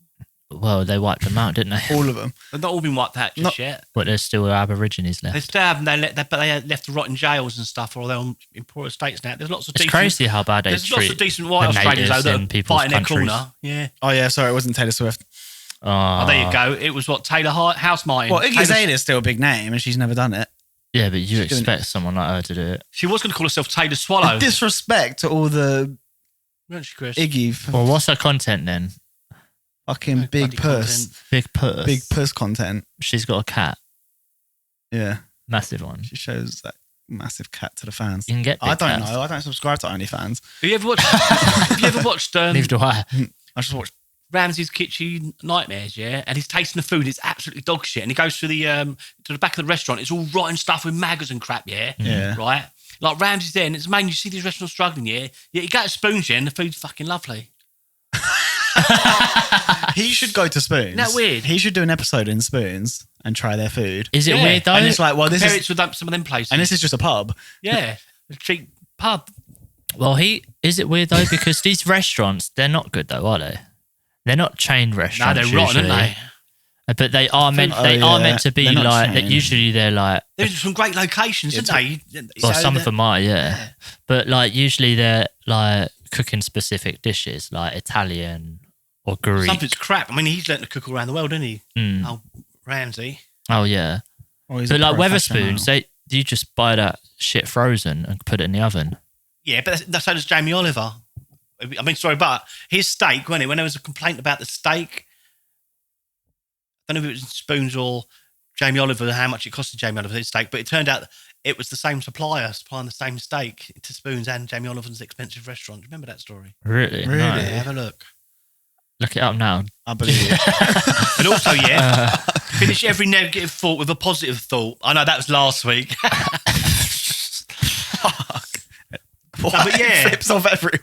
well, they wiped them out, didn't they? All of them. They've not all been wiped out just Not- yet. But there's still Aborigines left. They still have, but they left to rot in jails and stuff, or they're in poorer states now. There's lots of It's decent, crazy how bad they There's lots treat of decent white the Australians though natives that in are people's fighting their countries. corner. Yeah. Oh yeah, sorry, it wasn't Taylor Swift. Oh, there you go. It was what Taylor Housemartin. Well, Iggy Taylor- Azalea is still a big name, and she's never done it. Yeah, but you She's doing expect someone like her to do it. She was going to call herself Taylor Swallow, Disrespect to all the weren't she, Chris? Iggy Well, what's her content then? fucking big Bloody puss, content. Big puss. big puss content. She's got a cat. Yeah, Massive one. she shows that massive cat to the fans. You can get big I don't cats. know. I don't subscribe to OnlyFans. Have you ever watched? have you ever watched Neither do I. I just watch. Ramsay's Kitchen Nightmares? Yeah, and he's tasting the food. It's absolutely dog shit. And he goes to the back of the restaurant. It's all rotten stuff with maggots and crap. Yeah, Yeah. right. Like Ramsay's there, and it's man. You see these restaurants struggling. Yeah, you get a spoons, yeah, and the food's fucking lovely. He should go to Spoons. Isn't that weird? He should do an episode in Spoons and try their food. Is it Yeah. weird though? And it's like, well, this Compare is it with some of them places. and this is just a pub. yeah, a cheap pub. Well, is it weird though? Because these restaurants, they're not good though, are they? They're not chain No, restaurants. they're rotten, usually. aren't they? But they are meant. Oh, They are yeah. meant to be They're not like. That chain. usually they're like. There's some great locations, Yeah, isn't they? Well, So some they're- of them are, yeah. But like usually they're like cooking specific dishes, like Italian or Greek. Something's crap. I mean, he's learned to cook all around the world, isn't he? Mm. Oh, Ramsay. Oh yeah. Or he's But a like professional. Weatherspoons, you just buy that shit frozen and put it in the oven. Yeah, but that's so does Jamie Oliver. I mean, sorry, but his steak, when there was a complaint about the steak, don't know if it was Spoons or Jamie Oliver, how much it costed Jamie Oliver his steak, but it turned out it was the same supplier supplying the same steak to Spoons and Jamie Oliver's expensive restaurant. Remember that story? Really? Really? No. Yeah, have a look. Look it up now. I believe it. And also, finish every negative thought with a positive thought. I know that was last week. What? but yeah. It flips off everyone.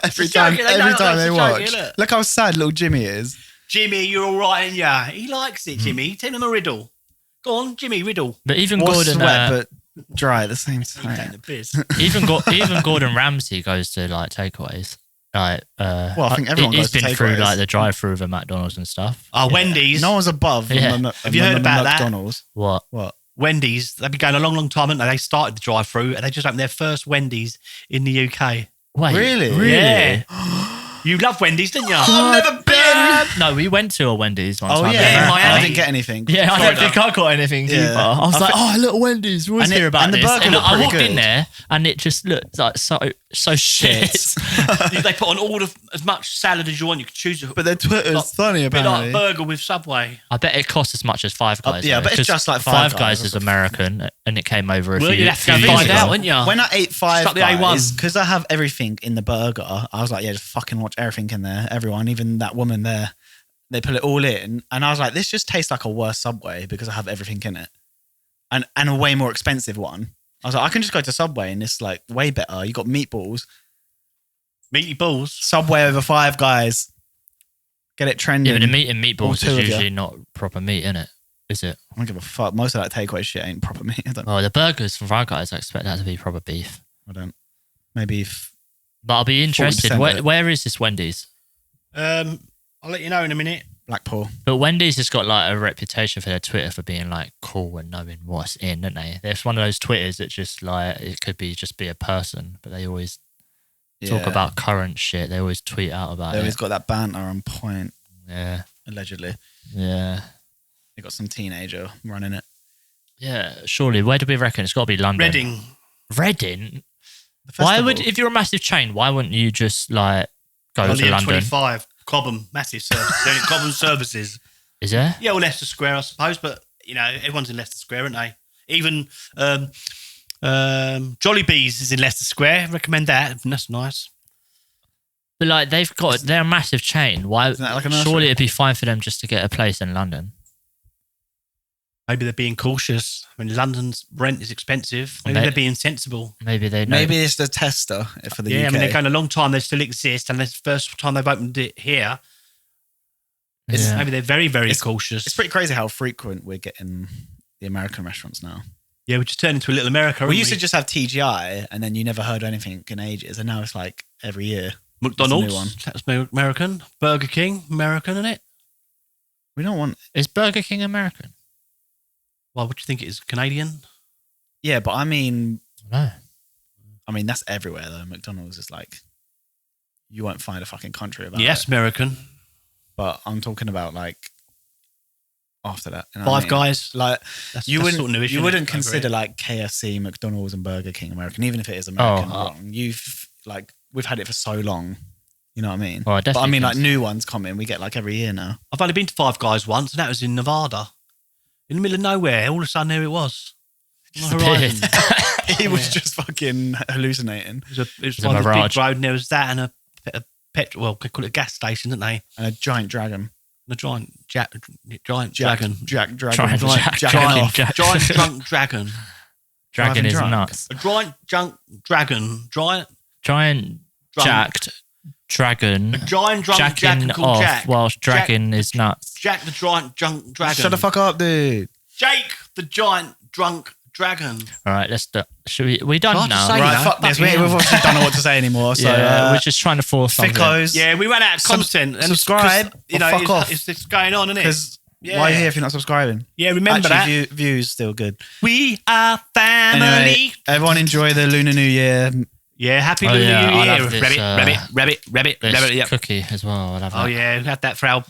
every a time, joke, they know every time it's they a joke, watch. isn't it? Look how sad little Jimmy is. Jimmy, you're all right, and yeah, he likes it. Jimmy, tell him a riddle. Go on, Jimmy, riddle. But even What's Gordon, wet but dry at the same He's taking time? the piss. even Gordon Ramsay goes to like takeaways. Like, Well, I think everyone he's goes to been through takeaways. like the drive-through of a McDonald's and stuff. Wendy's. No one's above. Yeah. Have you heard about that? McDonald's? What? What? Wendy's, they've been going a long, long time, haven't they? They started the drive-through and they just opened their first Wendy's in the UK. Wait, Really? Yeah. You love Wendy's, didn't you? I've never been. No, we went to a Wendy's one Oh time. yeah, in Miami. I didn't get anything. Yeah, I don't Florida. think I got anything Yeah. either. I was I like, thi- oh, little Wendy's. We always And hear it- about and the this. burger And looked I pretty walked in good. there and it just looked like so shit. They put on all of as much salad as you want. You can choose a But their Twitter's Like- funny bit like apparently. a burger with Subway. I bet it costs as much as Five Guys. yeah, though, but it's 'cause just like Five Guys. is American and it came over a Well, few, you'd have to go few find years out, ago. wouldn't you? When I ate Five like the Guys, A1. because I have everything in the burger, I was like, yeah, just fucking watch everything in there. Everyone, even that woman there, they put it all in. And I was like, this just tastes like a worse Subway because I have everything in it. And a way more expensive one. I was like, I can just go to Subway and it's like way better. You got meatballs. Meaty balls. Subway over Five Guys. Get it trending. Yeah, but the meat in All meatballs two of is you. usually not proper meat, innit? Is it? I don't give a fuck. Most of that takeaway shit ain't proper meat. I don't. Oh, the burgers from Five Guys, I expect that to be proper beef. I don't. Maybe if But I'll be interested. 40% of it. Where is this Wendy's? I'll let you know in a minute. Blackpool. But Wendy's has got like a reputation for their Twitter for being like cool and knowing what's in, don't they? There's one of those Twitters that just like it could be just be a person, but they always talk Yeah. about current shit. They always tweet out about They it. always got that banter on point, Yeah, allegedly. yeah, They got some teenager running it. yeah. Surely, where do we reckon it's got to be? London, Reading. Reading. The Why would festival. if you're a massive chain? Why wouldn't you just like go On to the London? M25. Cobham. Massive services. They're in Cobham services. Is there? Yeah, well, Leicester Square, I suppose. But, you know, everyone's in Leicester Square, aren't they? Even Jolly Bees is in Leicester Square. Recommend that. That's nice. But like they're a massive chain. Why? Isn't that like a nursery? Surely it'd be fine for them just to get a place in London. Maybe they're being cautious. I mean, London's rent is expensive. Maybe they're being sensible. Maybe they know. Maybe it's the tester for the Yeah, UK. I mean, they're going a long time. They still exist. And it's the first time they've opened it here. Yeah. Maybe they're very, very It's- cautious. It's pretty crazy how frequent we're getting the American restaurants now. Yeah, we just turned into a little America. We haven't used to just have TGI and then you never heard anything in ages. And now it's like every year. McDonald's, That's a new that's American. Burger King, American, isn't it? We don't want. Is Burger King American? Why would you think it is? Canadian? Yeah, but I mean, No. that's everywhere though. McDonald's is like, you won't find a fucking country about Yes, it. American. But I'm talking about like after that. You know what I Five mean? Guys. Like That's, you that's wouldn't, sort of newish, you isn't wouldn't it? consider Over like KFC, McDonald's, and Burger King American, even if it is American. Oh, wrong. You've like we've had it for so long. You know what I mean? Well, I but I definitely mean, like can- new ones come in. We get like every year now. here. I've only been to Five Guys once, and that was in Nevada. In the middle of nowhere. All of a sudden, there it was. On the Disappeared. horizon. He was just fucking hallucinating. It was It's a by the mirage. big road, and there was that and a petrol, well, they call it a gas station, didn't they? And a giant dragon. The giant dragon. Dragon. Giant Jack, Jack- jacking giant off. Jack- Giant drunk dragon. Dragon Driving is drunk. nuts. A giant drunk dragon. Giant Drunk. jacked dragon Giant drunk jacking dragon called off Jack. whilst dragon is nuts. Jack the giant drunk dragon. Shut the fuck up, dude. Jake the giant drunk dragon. All right, let's do. Should we? We done Hard to now? say. Right, know, fuck this. fucking We've hell. obviously don't know what to say anymore. So yeah, we're just trying to force something. Fickos. Yeah, we ran out of content. And subscribe you or know, fuck it's, off. it's going on, isn't it? Because Yeah. why are you here if you're not subscribing? Yeah, remember Actually, that. views still good. We are family. Anyway, everyone enjoy the Lunar New Year. Yeah, happy Oh, New yeah, I'll Year. have this, Rabbit. This Yeah. cookie as well. I'll have Oh that. yeah, we had that for our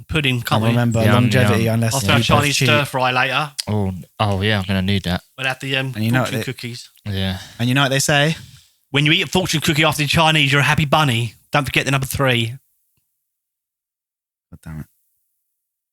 pudding, Can't can't we? remember Yum, longevity yum. unless After you our both Chinese cheat. stir fry later, Oh yeah, I'm gonna need that. we'll have the you know fortune it- cookies. Yeah. And you know what they say? When you eat a fortune cookie after the Chinese, you're a happy bunny. Don't forget the number 3. God damn it.